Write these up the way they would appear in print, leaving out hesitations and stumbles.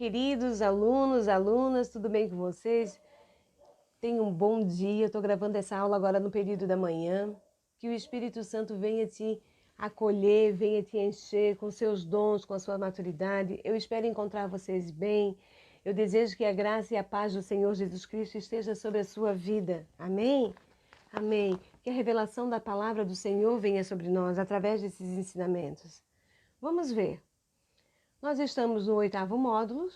Queridos alunos, alunas, tudo bem com vocês? Tenham um bom dia. Estou gravando essa aula agora no período da manhã. Que o Espírito Santo venha te acolher, venha te encher com seus dons, com a sua maturidade. Eu espero encontrar vocês bem. Eu desejo que a graça e a paz do Senhor Jesus Cristo esteja sobre a sua vida. Amém? Amém. Que a revelação da palavra do Senhor venha sobre nós através desses ensinamentos. Vamos ver. Nós estamos no 8º módulo.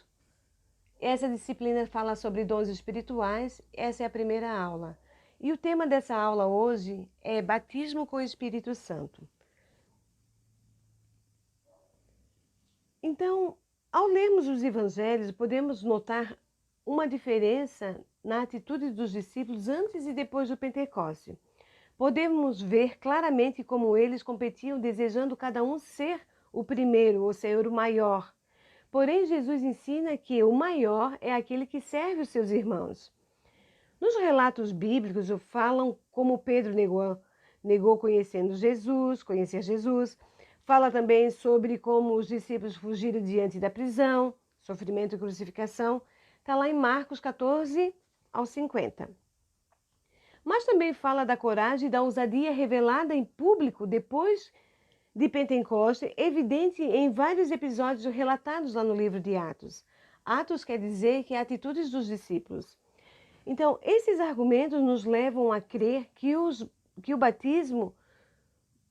Essa disciplina fala sobre dons espirituais. Essa é a primeira aula. E o tema dessa aula hoje é batismo com o Espírito Santo. Então, ao lermos os evangelhos, podemos notar uma diferença na atitude dos discípulos antes e depois do Pentecoste. Podemos ver claramente como eles competiam, desejando cada um ser o primeiro ou ser o maior. Porém, Jesus ensina que o maior é aquele que serve os seus irmãos. Nos relatos bíblicos falam como Pedro negou conhecer Jesus. Fala também sobre como os discípulos fugiram diante da prisão, sofrimento e crucificação. Está lá em Marcos 14 ao 50. Mas também fala da coragem e da ousadia revelada em público depois de Pentecoste, evidente em vários episódios relatados lá no livro de Atos. Atos quer dizer que é atitudes dos discípulos. Então, esses argumentos nos levam a crer que o batismo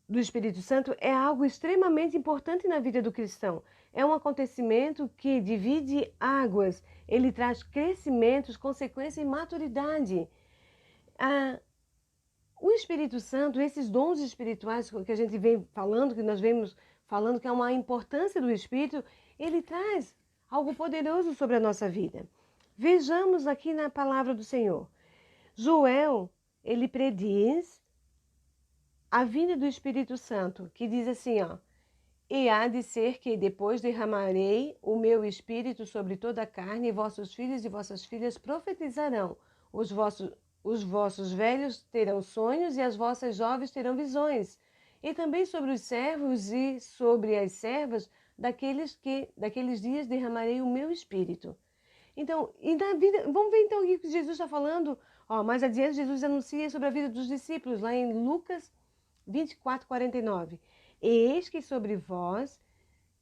do Espírito Santo é algo extremamente importante na vida do cristão. É um acontecimento que divide águas, ele traz crescimentos, consequência e maturidade. O Espírito Santo, esses dons espirituais que a gente vem falando, que nós vemos falando que é uma importância do Espírito, ele traz algo poderoso sobre a nossa vida. Vejamos aqui na palavra do Senhor. Joel, ele prediz a vinda do Espírito Santo, que diz assim, ó: e há de ser que depois derramarei o meu Espírito sobre toda a carne, e vossos filhos e vossas filhas profetizarão, os vossos velhos terão sonhos e as vossas jovens terão visões. E também sobre os servos e sobre as servas daqueles dias derramarei o meu Espírito. Então, e na vida, vamos ver então o que Jesus está falando. Mais adiante, Jesus anuncia sobre a vida dos discípulos, lá em Lucas 24, 49. E eis que sobre vós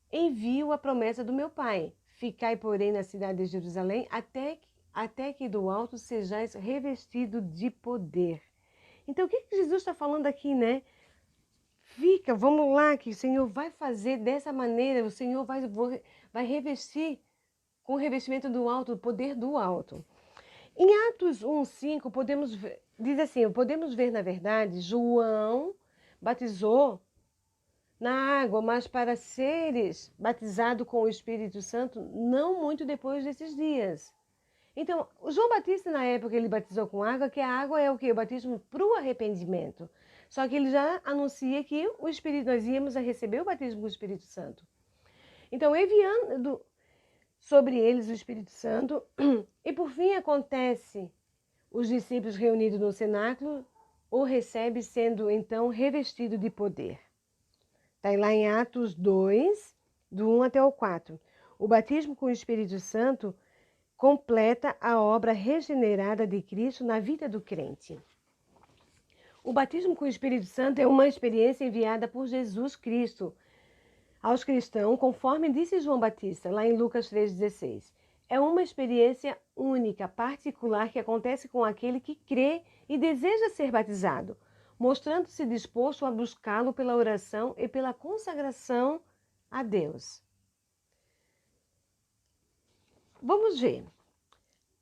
envio a promessa do meu Pai. Ficai, porém, na cidade de Jerusalém, até que do alto sejais revestido de poder. Então, o que Jesus está falando aqui, né? Vamos lá, que o Senhor vai fazer dessa maneira, o Senhor vai revestir com o revestimento do alto, o poder do alto. Em Atos 1:5, diz assim, podemos ver, na verdade, João batizou na água, mas para seres batizado com o Espírito Santo, não muito depois desses dias. Então, o João Batista, na época, ele batizou com água, que a água é o quê? O batismo para o arrependimento. Só que ele já anuncia que nós íamos a receber o batismo do Espírito Santo. Então, enviando sobre eles o Espírito Santo, e por fim acontece os discípulos reunidos no cenáculo, o recebe sendo então revestido de poder. Está lá em Atos 2, do 1 até o 4. O batismo com o Espírito Santo completa a obra regenerada de Cristo na vida do crente. O batismo com o Espírito Santo é uma experiência enviada por Jesus Cristo aos cristãos, conforme disse João Batista, lá em Lucas 3,16. É uma experiência única, particular, que acontece com aquele que crê e deseja ser batizado, mostrando-se disposto a buscá-lo pela oração e pela consagração a Deus. Vamos ver.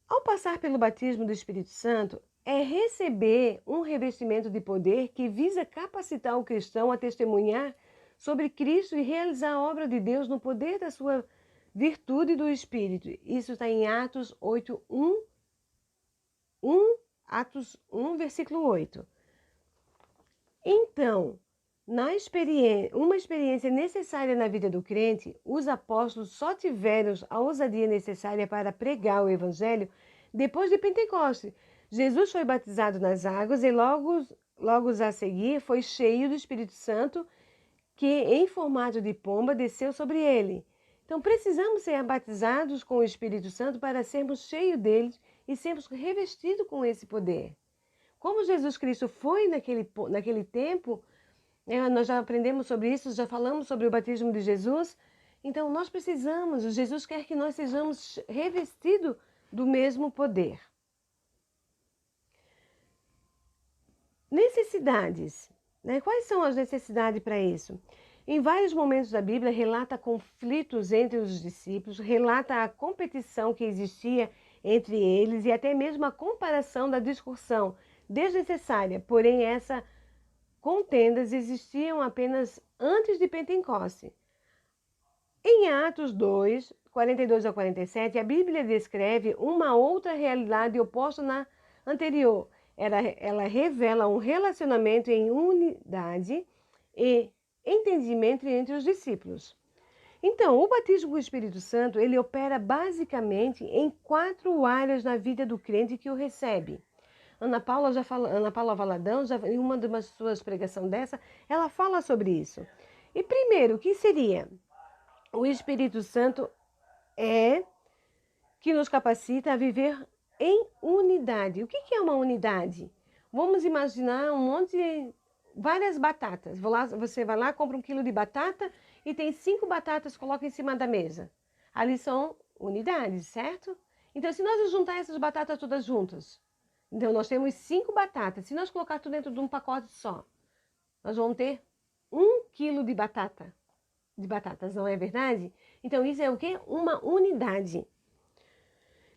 Ao passar pelo batismo do Espírito Santo, é receber um revestimento de poder que visa capacitar o cristão a testemunhar sobre Cristo e realizar a obra de Deus no poder da sua virtude do Espírito. Isso está em Atos 8, 1, Atos 1, versículo 8. Então, uma experiência necessária na vida do crente, os apóstolos só tiveram a ousadia necessária para pregar o Evangelho depois de Pentecostes. Jesus foi batizado nas águas e logo a seguir foi cheio do Espírito Santo, que em formato de pomba desceu sobre ele. Então, precisamos ser batizados com o Espírito Santo para sermos cheios dele e sermos revestidos com esse poder. Como Jesus Cristo foi naquele tempo, nós já aprendemos sobre isso, já falamos sobre o batismo de Jesus. Então, nós precisamos, Jesus quer que nós sejamos revestidos do mesmo poder. Necessidades. Quais são as necessidades para isso? Em vários momentos da Bíblia, relata conflitos entre os discípulos, relata a competição que existia entre eles e até mesmo a comparação da discussão desnecessária. Porém, essas contendas existiam apenas antes de Pentecoste. Em Atos 2, 42 a 47, a Bíblia descreve uma outra realidade oposta na anterior. Ela revela um relacionamento em unidade e entendimento entre os discípulos. Então, o batismo com o Espírito Santo, ele opera basicamente em 4 áreas na vida do crente que o recebe. Ana Paula Valadão, em uma das suas pregações dessa, ela fala sobre isso. E primeiro, o que seria? O Espírito Santo é que nos capacita a viver em unidade. O que é uma unidade? Vamos imaginar várias batatas. Você vai lá, compra 1 quilo de batata e tem 5 batatas, coloca em cima da mesa. Ali são unidades, certo? Então, se nós juntar essas batatas todas juntas, então nós temos 5 batatas. Se nós colocar tudo dentro de um pacote só, nós vamos ter 1 quilo de batatas, não é verdade? Então, isso é o quê? Uma unidade.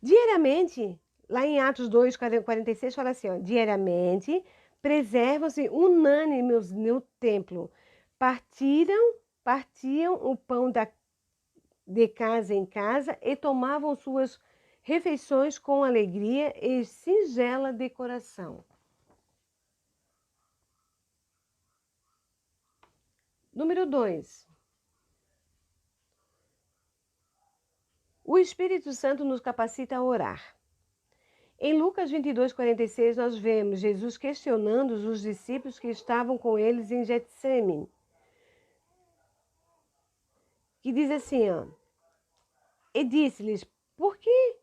Diariamente, lá em Atos 2, 46, fala assim, diariamente, preservam-se unânimes no templo, partiam o pão de casa em casa e tomavam suas refeições com alegria e singela decoração. Número 2. O Espírito Santo nos capacita a orar. Em Lucas 22, 46, nós vemos Jesus questionando os discípulos que estavam com eles em Getsêmani. Que diz assim, e disse-lhes, por que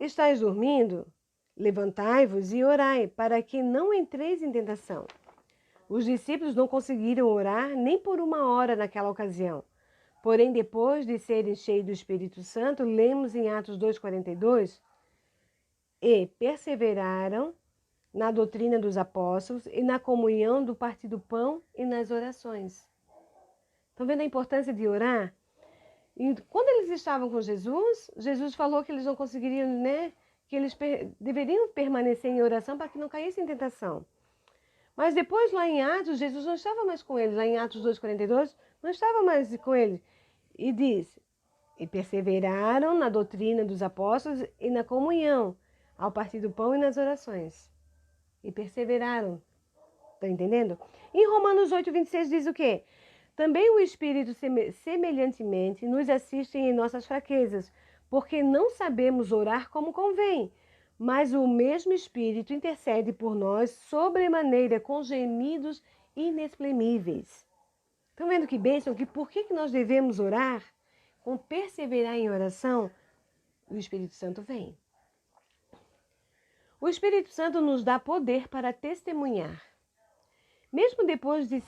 estáis dormindo? Levantai-vos e orai, para que não entreis em tentação. Os discípulos não conseguiram orar nem por 1 hora naquela ocasião. Porém, depois de serem cheios do Espírito Santo, lemos em Atos 2,42, e perseveraram na doutrina dos apóstolos e na comunhão do partir do pão e nas orações. Estão vendo a importância de orar? E quando eles estavam com Jesus, Jesus falou que eles não conseguiriam, que eles deveriam permanecer em oração para que não caíssem em tentação. Mas depois, lá em Atos, Jesus não estava mais com eles. Lá em Atos 2,42, não estava mais com eles. E diz, e perseveraram na doutrina dos apóstolos e na comunhão, ao partir do pão e nas orações. E perseveraram. Está entendendo? Em Romanos 8,26 diz o quê? Também o Espírito semelhantemente nos assiste em nossas fraquezas, porque não sabemos orar como convém. Mas o mesmo Espírito intercede por nós sobremaneira com gemidos inexprimíveis. Estão vendo que bênção? Que por que nós devemos orar? Com perseverar em oração, o Espírito Santo vem. O Espírito Santo nos dá poder para testemunhar. Mesmo depois de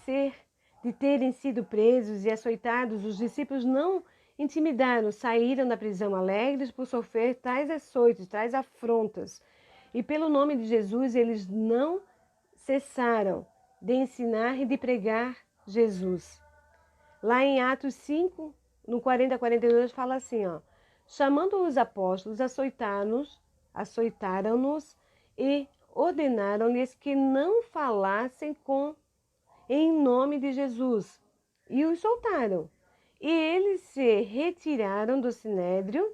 terem sido presos e açoitados, os discípulos não intimidaram, saíram da prisão alegres por sofrer tais açoites, tais afrontas. E pelo nome de Jesus, eles não cessaram de ensinar e de pregar Jesus. Lá em Atos 5, no 40 a 42, fala assim, chamando os apóstolos, açoitaram-nos e ordenaram-lhes que não falassem em nome de Jesus. E os soltaram. E eles se retiraram do sinédrio,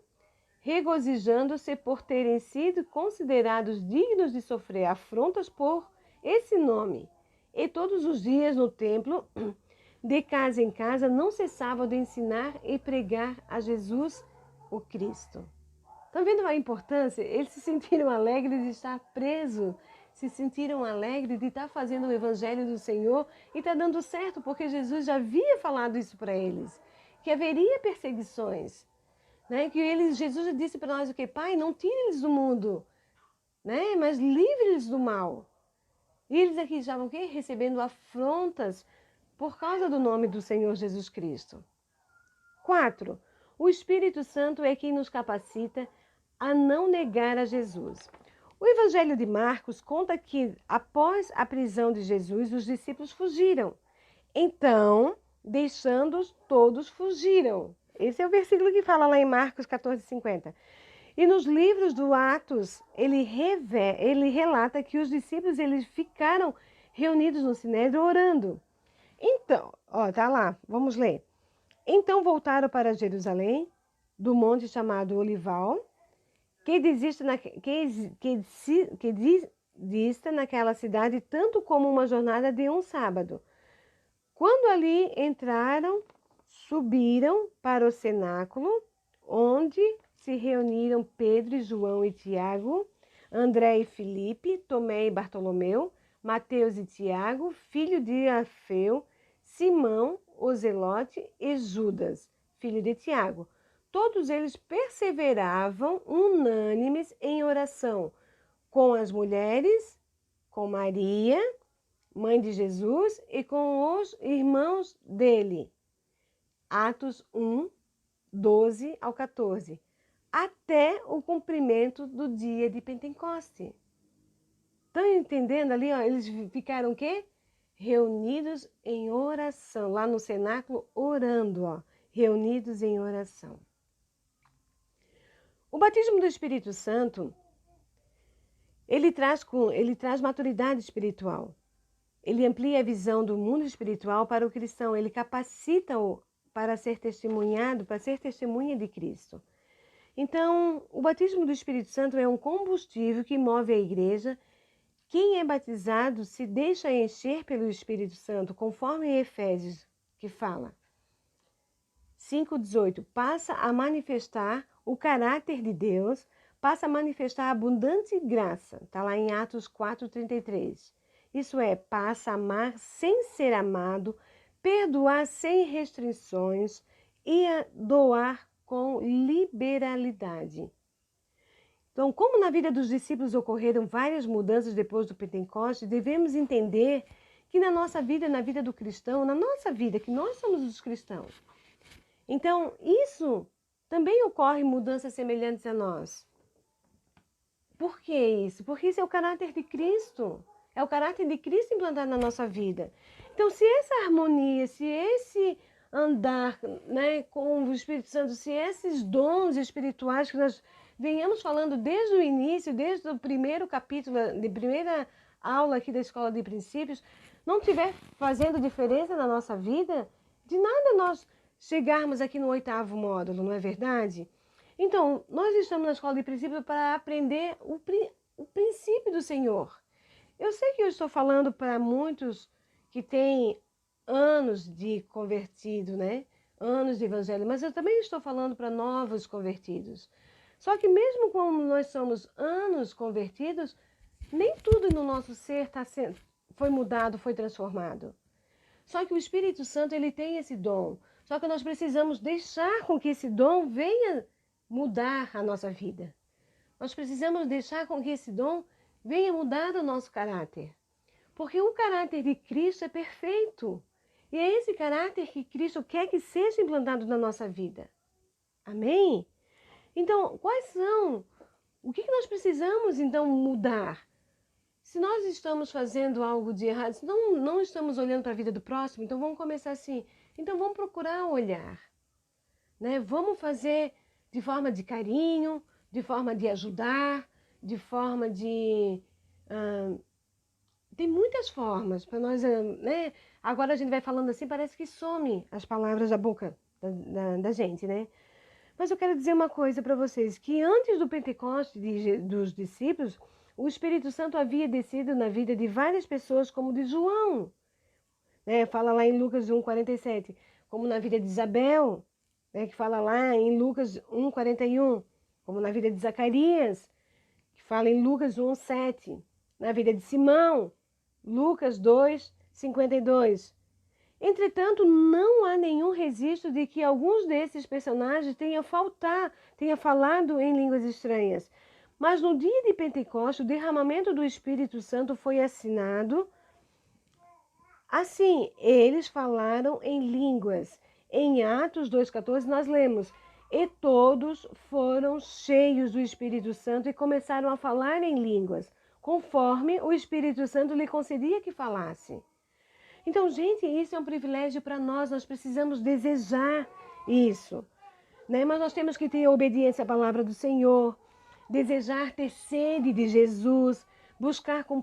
regozijando-se por terem sido considerados dignos de sofrer afrontas por esse nome. E todos os dias no templo, de casa em casa, não cessavam de ensinar e pregar a Jesus, o Cristo. Estão vendo a importância? Eles se sentiram alegres de estar presos, se sentiram alegres de estar fazendo o evangelho do Senhor e está dando certo, porque Jesus já havia falado isso para eles. que haveria perseguições, né? Que Jesus disse para nós o que? Pai, não tire eles do mundo, né? Mas livre-eles do mal. E eles aqui estavam o quê? Recebendo afrontas por causa do nome do Senhor Jesus Cristo. 4. O Espírito Santo é quem nos capacita a não negar a Jesus. O Evangelho de Marcos conta que, após a prisão de Jesus, os discípulos fugiram. Então, deixando-os, todos fugiram. Esse é o versículo que fala lá em Marcos 14:50. E nos livros do Atos, ele relata que os discípulos eles ficaram reunidos no Sinédrio orando. Então, tá lá, vamos ler. Então voltaram para Jerusalém, do monte chamado Olival, que dista naquela cidade tanto como uma jornada de um sábado. Quando ali entraram, subiram para o cenáculo, onde se reuniram Pedro e João e Tiago, André e Filipe, Tomé e Bartolomeu, Mateus e Tiago, filho de Alfeu, Simão, o Zelote e Judas, filho de Tiago. Todos eles perseveravam unânimes em oração, com as mulheres, com Maria, mãe de Jesus, e com os irmãos dele. Atos 1, 12 ao 14. Até o cumprimento do dia de Pentecoste. Estão entendendo ali? Ó, eles ficaram o quê? Reunidos em oração. Lá no cenáculo, orando. Ó, reunidos em oração. O batismo do Espírito Santo, ele traz maturidade espiritual. Ele amplia a visão do mundo espiritual para o cristão. Ele capacita-o para ser testemunhado, para ser testemunha de Cristo. Então, o batismo do Espírito Santo é um combustível que move a igreja. Quem é batizado se deixa encher pelo Espírito Santo, conforme em Efésios, que fala. 5,18. Passa a manifestar o caráter de Deus, passa a manifestar a abundante graça. Está lá em Atos 4,33. Isso é, passa a amar sem ser amado, perdoar sem restrições e a doar com liberalidade. Então, como na vida dos discípulos ocorreram várias mudanças depois do Pentecostes, devemos entender que na nossa vida, na vida do cristão, na nossa vida, que nós somos os cristãos. Então, isso também ocorre mudanças semelhantes a nós. Por que isso? Porque isso é o caráter de Cristo. É o caráter de Cristo implantado na nossa vida. Então, se essa harmonia, se esse andar, né, com o Espírito Santo, se esses dons espirituais que nós venhamos falando desde o início, desde o primeiro capítulo, de primeira aula aqui da Escola de Princípios, não estiver fazendo diferença na nossa vida, de nada nós chegarmos aqui no 8º módulo, não é verdade? Então, nós estamos na Escola de Princípios para aprender o princípio do Senhor. Eu sei que eu estou falando para muitos que têm anos de convertido, né? Anos de evangelho, mas eu também estou falando para novos convertidos. Só que mesmo como nós somos anos convertidos, nem tudo no nosso ser foi mudado, foi transformado. Só que o Espírito Santo, ele tem esse dom. Só que nós precisamos deixar com que esse dom venha mudar a nossa vida. Nós precisamos deixar com que esse dom venha mudar o nosso caráter. Porque o caráter de Cristo é perfeito. E é esse caráter que Cristo quer que seja implantado na nossa vida. Amém? Então, quais são? O que nós precisamos, então, mudar? Se nós estamos fazendo algo de errado, se não estamos olhando para a vida do próximo, então vamos começar assim. Então, vamos procurar olhar. Né? Vamos fazer de forma de carinho, de forma de ajudar, de forma de... tem muitas formas para nós, né? Agora a gente vai falando assim, parece que some as palavras da boca da gente, né? Mas eu quero dizer uma coisa para vocês, que antes do Pentecoste dos discípulos, o Espírito Santo havia descido na vida de várias pessoas, como de João. Né? Fala lá em Lucas 1,47, como na vida de Isabel, né? Que fala lá em Lucas 1,41, como na vida de Zacarias, que fala em Lucas 1,7, na vida de Simão, Lucas 2,52. Entretanto, não há nenhum registro de que alguns desses personagens tenham falado em línguas estranhas. Mas no dia de Pentecostes, o derramamento do Espírito Santo foi assinado. Assim, eles falaram em línguas. Em Atos 2,14 nós lemos: e todos foram cheios do Espírito Santo e começaram a falar em línguas, conforme o Espírito Santo lhe concedia que falasse. Então, gente, isso é um privilégio para nós precisamos desejar isso, né? Mas nós temos que ter obediência à palavra do Senhor, desejar ter sede de Jesus, buscar com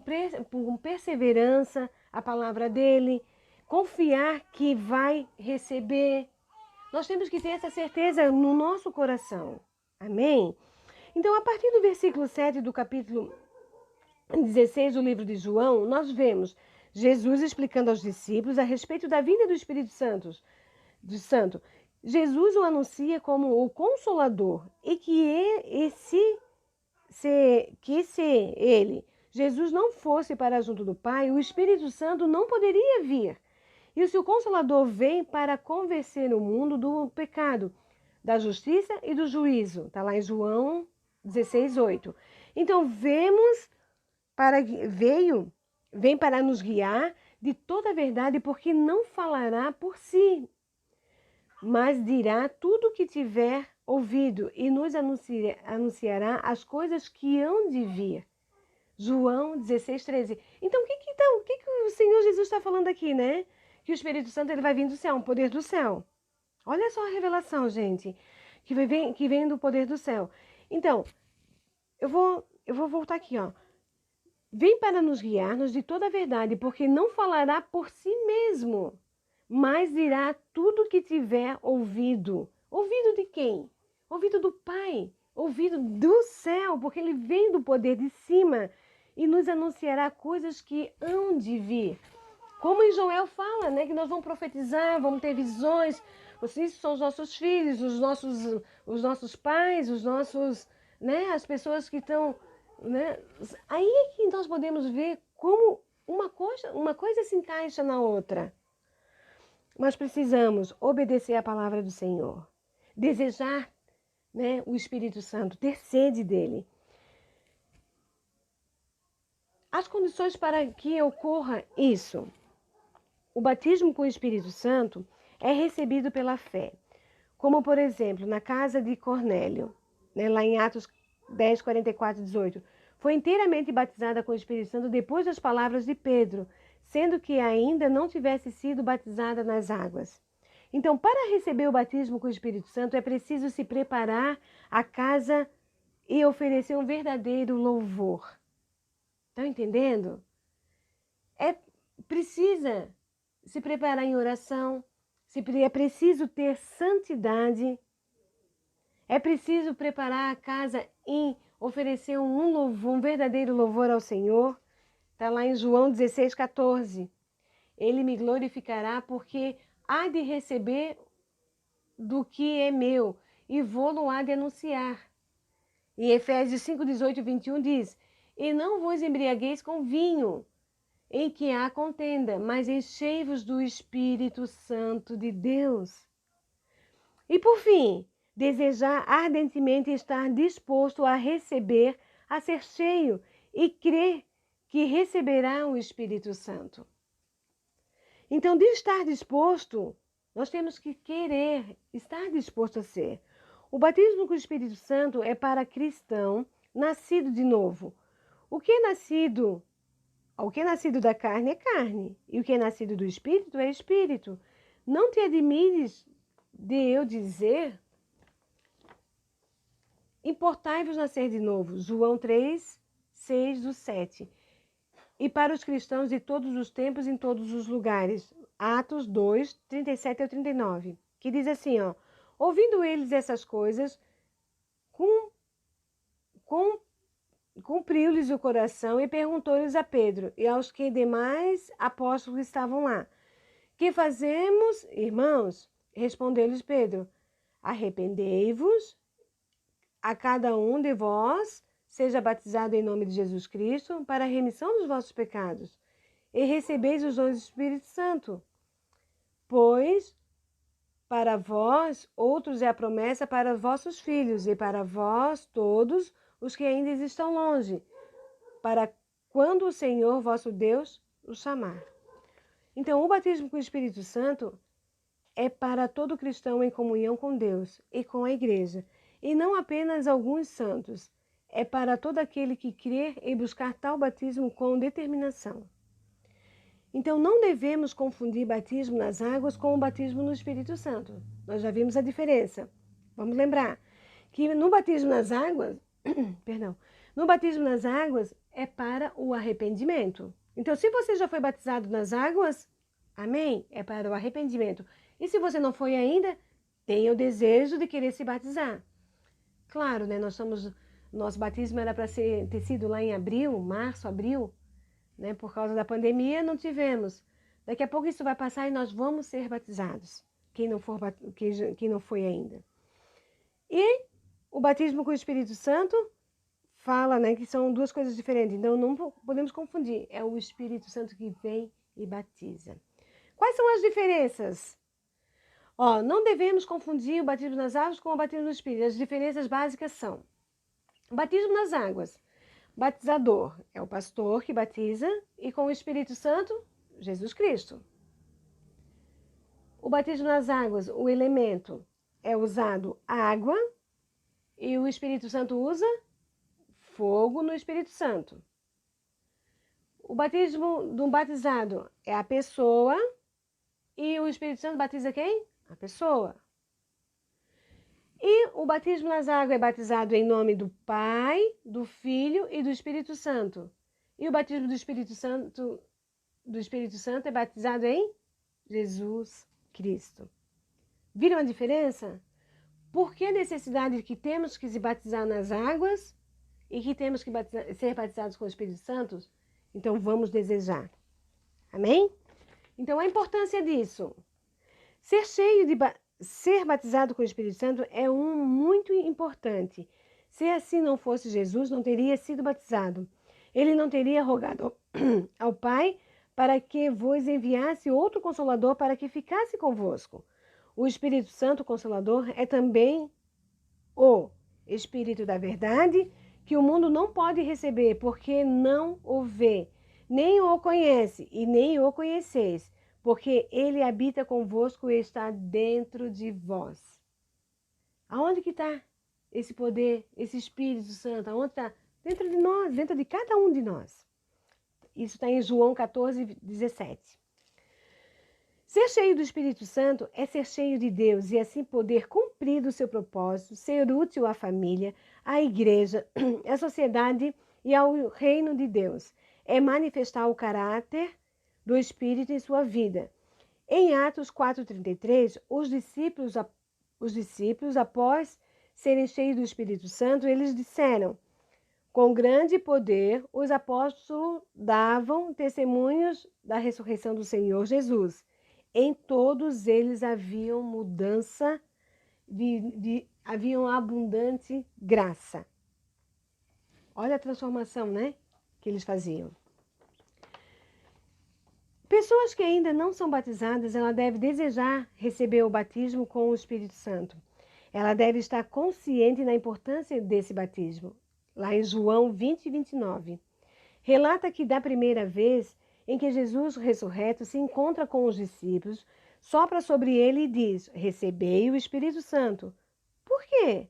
perseverança a palavra dele, confiar que vai receber. Nós temos que ter essa certeza no nosso coração. Amém? Então, a partir do versículo 7 do capítulo 16 do livro de João, nós vemos Jesus explicando aos discípulos a respeito da vinda do Espírito Santo. Jesus o anuncia como o Consolador e que se ele, Jesus, não fosse para junto do Pai, o Espírito Santo não poderia vir. E se o Consolador vem para convencer o mundo do pecado, da justiça e do juízo. Está lá em João 16:8. Então, vem para nos guiar de toda a verdade, porque não falará por si, mas dirá tudo o que tiver ouvido e nos anunciará as coisas que hão de vir. João 16:13. Então, o que o Senhor Jesus está falando aqui, né? Que o Espírito Santo ele vai vir do céu, um poder do céu. Olha só a revelação, gente, que vem do poder do céu. Então, eu vou voltar aqui, ó. Vem para nos guiar-nos de toda a verdade, porque não falará por si mesmo, mas dirá tudo o que tiver ouvido. Ouvido de quem? Ouvido do Pai, ouvido do céu, porque ele vem do poder de cima e nos anunciará coisas que hão de vir. Como em Joel fala, né, que nós vamos profetizar, vamos ter visões. Vocês são os nossos filhos, os nossos pais, né, as pessoas que estão, né? Aí é que nós podemos ver como uma coisa se encaixa na outra. Mas precisamos obedecer à palavra do Senhor, desejar, né, o Espírito Santo, ter sede dele. As condições para que ocorra isso. O batismo com o Espírito Santo é recebido pela fé, como por exemplo na casa de Cornélio, né, lá em Atos 10, 44 e 18. Foi inteiramente batizada com o Espírito Santo depois das palavras de Pedro, sendo que ainda não tivesse sido batizada nas águas. Então, para receber o batismo com o Espírito Santo, é preciso se preparar a casa e oferecer um verdadeiro louvor. Estão entendendo? Precisa se preparar em oração, é preciso ter santidade, é preciso preparar a casa e oferecer um louvor, um verdadeiro louvor ao Senhor. Está lá em João 16:14. Ele me glorificará porque há de receber do que é meu e vou-lo há de anunciar. E Efésios 5:18 e 21 diz: e não vos embriagueis com vinho, em que há contenda, mas enchei-vos do Espírito Santo de Deus. E por fim, desejar ardentemente estar disposto a receber, a ser cheio e crer que receberá o Espírito Santo. Então, de estar disposto, nós temos que querer, estar disposto a ser. O batismo com o Espírito Santo é para cristão nascido de novo. O que é nascido da carne é carne, e o que é nascido do Espírito é Espírito. Não te admires de eu dizer, importai-vos nascer de novo. João 3, 6 do 7. E para os cristãos de todos os tempos, em todos os lugares. Atos 2, 37 ao 39. Que diz assim, ó. Ouvindo eles essas coisas, cumpriu-lhes o coração e perguntou-lhes a Pedro e aos que demais apóstolos estavam lá: que fazemos, irmãos? Respondeu-lhes Pedro: arrependei-vos, a cada um de vós seja batizado em nome de Jesus Cristo para a remissão dos vossos pecados e recebeis os dons do Espírito Santo, Pois para vós outros é a promessa para vossos filhos e para vós todos os que ainda estão longe, para quando o Senhor vosso Deus os chamar. Então, o batismo com o Espírito Santo é para todo cristão em comunhão com Deus e com a igreja, e não apenas alguns santos. É para todo aquele que crer e buscar tal batismo com determinação. Então, não devemos confundir batismo nas águas com o batismo no Espírito Santo. Nós já vimos a diferença. Vamos lembrar que no batismo nas águas, no batismo nas águas é para o arrependimento. Então, se você já foi batizado nas águas, amém? É para o arrependimento. E se você não foi ainda, tenha o desejo de querer se batizar. Claro, né? Nosso batismo era para ter sido lá em março, abril, né? Por causa da pandemia, não tivemos. Daqui a pouco isso vai passar e nós vamos ser batizados, quem não foi ainda. E o batismo com o Espírito Santo fala, né, que são duas coisas diferentes. Então, não podemos confundir. É o Espírito Santo que vem e batiza. Quais são as diferenças? Não devemos confundir o batismo nas águas com o batismo no Espírito. As diferenças básicas são: o batismo nas águas, batizador é o pastor que batiza, e com o Espírito Santo, Jesus Cristo. O batismo nas águas, o elemento é usado água, e o Espírito Santo usa fogo no Espírito Santo. O batismo do batizado é a pessoa, e o Espírito Santo batiza quem? A pessoa. E o batismo nas águas é batizado em nome do Pai, do Filho e do Espírito Santo. E o batismo do Espírito Santo é batizado em Jesus Cristo. Viram a diferença? Por que a necessidade de que temos que se batizar nas águas e que temos que ser batizados com o Espírito Santo? Então vamos desejar. Amém? Então a importância disso. Ser batizado com o Espírito Santo é muito importante. Se assim não fosse Jesus, não teria sido batizado. Ele não teria rogado ao Pai para que vos enviasse outro Consolador para que ficasse convosco. O Espírito Santo Consolador é também o Espírito da verdade, que o mundo não pode receber, porque não o vê, nem o conhece e nem o conheceis, porque ele habita convosco e está dentro de vós. Aonde que está esse poder, esse Espírito Santo? Aonde está? Dentro de nós, dentro de cada um de nós. Isso está em João 14, 17. Ser cheio do Espírito Santo é ser cheio de Deus e assim poder cumprir o seu propósito, ser útil à família, à igreja, à sociedade e ao reino de Deus. É manifestar o caráter do Espírito em sua vida. Em Atos 4,33, os discípulos, após serem cheios do Espírito Santo, eles disseram: com grande poder, os apóstolos davam testemunhos da ressurreição do Senhor Jesus. Em todos eles haviam mudança, haviam abundante graça. Olha a transformação, né, que eles faziam. Pessoas que ainda não são batizadas, ela deve desejar receber o batismo com o Espírito Santo. Ela deve estar consciente da importância desse batismo. Lá em João 20, 29. Relata que da primeira vez em que Jesus ressurreto se encontra com os discípulos, sopra sobre ele e diz: recebei o Espírito Santo. Por quê?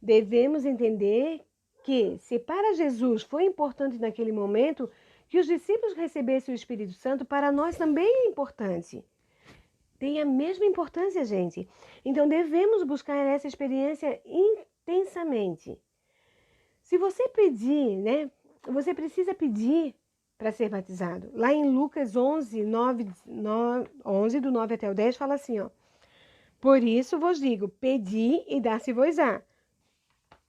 Devemos entender que, se para Jesus foi importante naquele momento, que os discípulos recebessem o Espírito Santo, para nós também é importante. Tem a mesma importância, gente. Então devemos buscar essa experiência intensamente. Se você pedir, né? Você precisa pedir para ser batizado. Lá em Lucas 11, 11, do 9 até o 10, fala assim, ó. Por isso vos digo, pedi e dar-se-vos-á.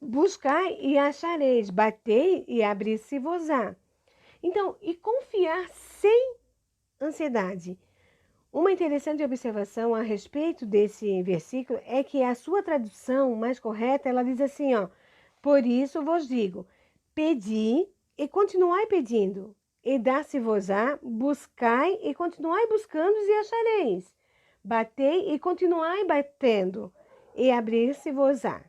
Buscai e achareis, batei e abrir-se-vos-á. Então, e confiar sem ansiedade. Uma interessante observação a respeito desse versículo é que a sua tradução mais correta, ela diz assim, ó. Por isso vos digo, pedi e continuai pedindo, e dar-se-vos-á, buscai e continuai buscando e achareis. batei e continuai batendo, e abrir-se-vos-á.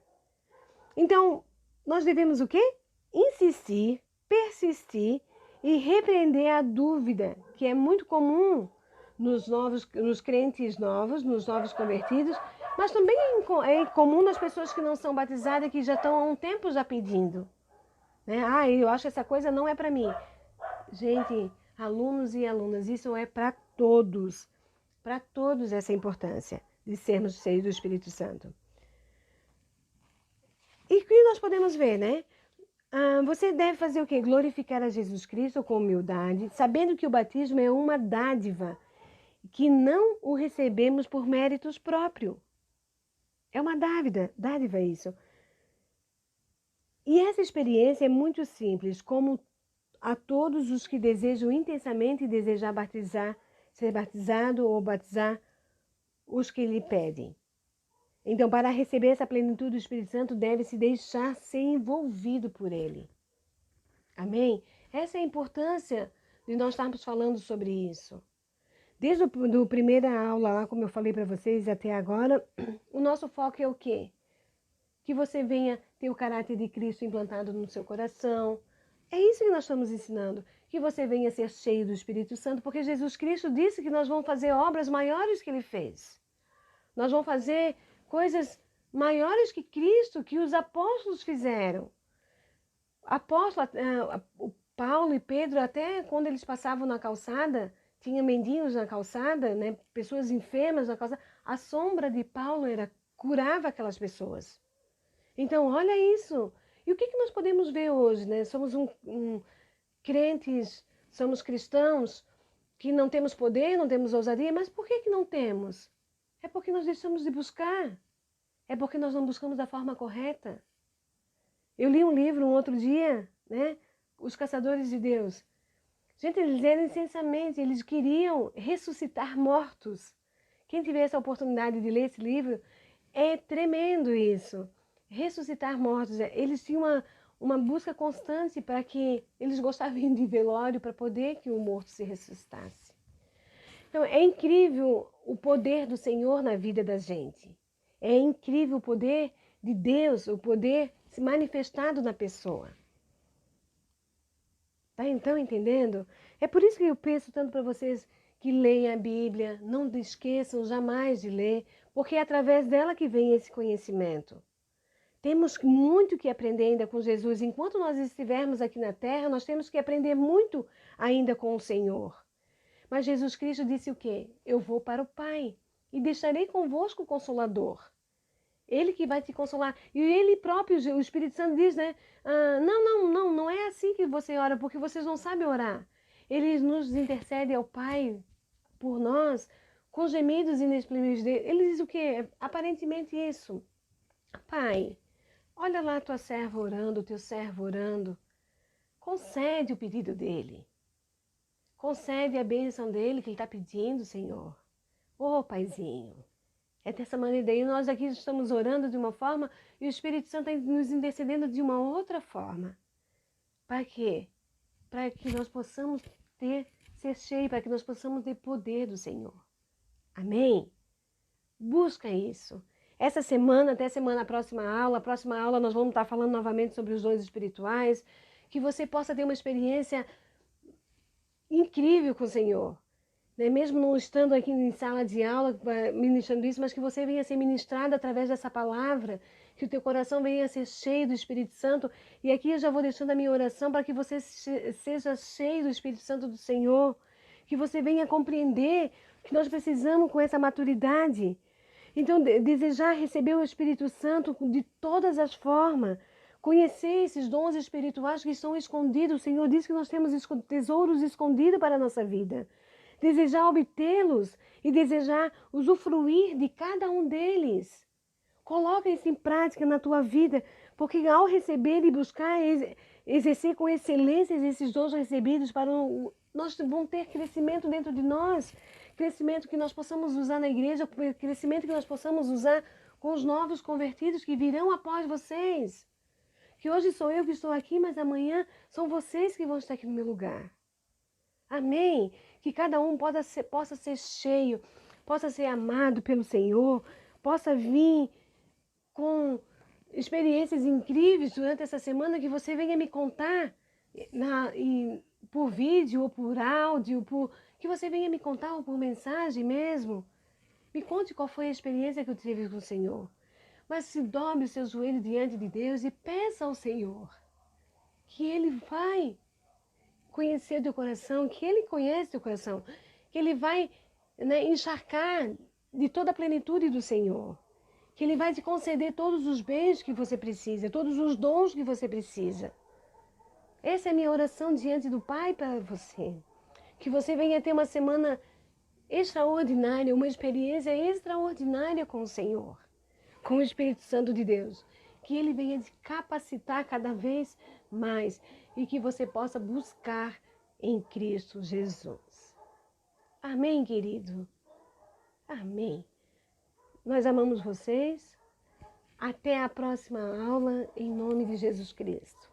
Então, nós devemos o quê? Insistir, persistir e repreender a dúvida, que é muito comum nos crentes novos, nos novos convertidos, mas também é comum nas pessoas que não são batizadas, que já estão há um tempo já pedindo. Né? Ah, eu acho que essa coisa não é para mim. Gente, alunos e alunas, isso é para todos essa importância de sermos cheios do Espírito Santo. E o que nós podemos ver, né? Você deve fazer o quê? Glorificar a Jesus Cristo com humildade, sabendo que o batismo é uma dádiva, que não o recebemos por méritos próprios. É uma dádiva isso. E essa experiência é muito simples, como a todos os que desejam intensamente desejar batizar, ser batizado ou batizar os que lhe pedem. Então, para receber essa plenitude do Espírito Santo, deve-se deixar ser envolvido por ele. Amém? Essa é a importância de nós estarmos falando sobre isso. Desde a primeira aula lá, como eu falei para vocês até agora, o nosso foco é o quê? Que você venha ter o caráter de Cristo implantado no seu coração. É isso que nós estamos ensinando. Que você venha ser cheio do Espírito Santo, porque Jesus Cristo disse que nós vamos fazer obras maiores que Ele fez. Nós vamos fazer coisas maiores que Cristo, que os apóstolos fizeram. O Paulo e Pedro, até quando eles passavam na calçada, tinha mendigos na calçada, né, pessoas enfermas na calçada, a sombra de Paulo curava aquelas pessoas. Então, olha isso. E o que nós podemos ver hoje, né? Somos crentes, somos cristãos, que não temos poder, não temos ousadia, mas por que não temos? É porque nós deixamos de buscar. É porque nós não buscamos da forma correta. Eu li um livro um outro dia, né? Os Caçadores de Deus. Gente, eles eram insensamente, eles queriam ressuscitar mortos. Quem tiver essa oportunidade de ler esse livro, é tremendo isso. Ressuscitar mortos. Eles tinham uma busca constante para que eles gostavam de velório para poder que o morto se ressuscitasse. Então, é incrível o poder do Senhor na vida da gente. É incrível o poder de Deus, o poder se manifestado na pessoa. Tá então entendendo? É por isso que eu peço tanto para vocês que leiam a Bíblia, não esqueçam jamais de ler, porque é através dela que vem esse conhecimento. Temos muito que aprender ainda com Jesus. Enquanto nós estivermos aqui na terra, nós temos que aprender muito ainda com o Senhor. Mas Jesus Cristo disse o quê? Eu vou para o Pai e deixarei convosco o Consolador. Ele que vai te consolar. E ele próprio, o Espírito Santo diz, né? Não é assim que você ora, porque vocês não sabem orar. Ele nos intercede ao Pai por nós, com gemidos inexprimíveis dele. Ele diz o quê? Aparentemente isso. Pai, olha lá a tua serva orando, o teu servo orando. Concede o pedido dele. Concede a bênção dele que ele está pedindo, Senhor. Ô, Paizinho. É dessa maneira aí, nós aqui estamos orando de uma forma e o Espírito Santo está nos intercedendo de uma outra forma. Para quê? Para que nós possamos ser cheios, para que nós possamos ter poder do Senhor. Amém? Busca isso. Essa semana, até a próxima aula nós vamos estar falando novamente sobre os dons espirituais, que você possa ter uma experiência incrível com o Senhor. Né? Mesmo não estando aqui em sala de aula ministrando isso, mas que você venha ser ministrado através dessa palavra, que o teu coração venha ser cheio do Espírito Santo. E aqui eu já vou deixando a minha oração para que você seja cheio do Espírito Santo do Senhor, que você venha compreender que nós precisamos com essa maturidade. Então, desejar receber o Espírito Santo de todas as formas, conhecer esses dons espirituais que estão escondidos. O Senhor diz que nós temos tesouros escondidos para a nossa vida. Desejar obtê-los e desejar usufruir de cada um deles. Coloca isso em prática na tua vida, porque ao receber e buscar exercer com excelência esses dons recebidos, nós vamos ter crescimento dentro de nós, crescimento que nós possamos usar na igreja, crescimento que nós possamos usar com os novos convertidos que virão após vocês. Que hoje sou eu que estou aqui, mas amanhã são vocês que vão estar aqui no meu lugar. Amém? Que cada um possa ser cheio. possa ser amado pelo Senhor, possa vir com experiências incríveis durante essa semana, que você venha me contar por vídeo ou por áudio, que você venha me contar ou por mensagem mesmo. Me conte qual foi a experiência que eu tive com o Senhor. Mas se dobre o seu joelho diante de Deus e peça ao Senhor que Ele vai conhecer o teu coração, que Ele conhece o teu coração, que Ele vai, né, encharcar de toda a plenitude do Senhor, que Ele vai te conceder todos os bens que você precisa, todos os dons que você precisa. Essa é a minha oração diante do Pai para você. Que você venha ter uma semana extraordinária, uma experiência extraordinária com o Senhor, com o Espírito Santo de Deus. Que Ele venha te capacitar cada vez mais e que você possa buscar em Cristo Jesus. Amém, querido? Amém. Nós amamos vocês. Até a próxima aula, em nome de Jesus Cristo.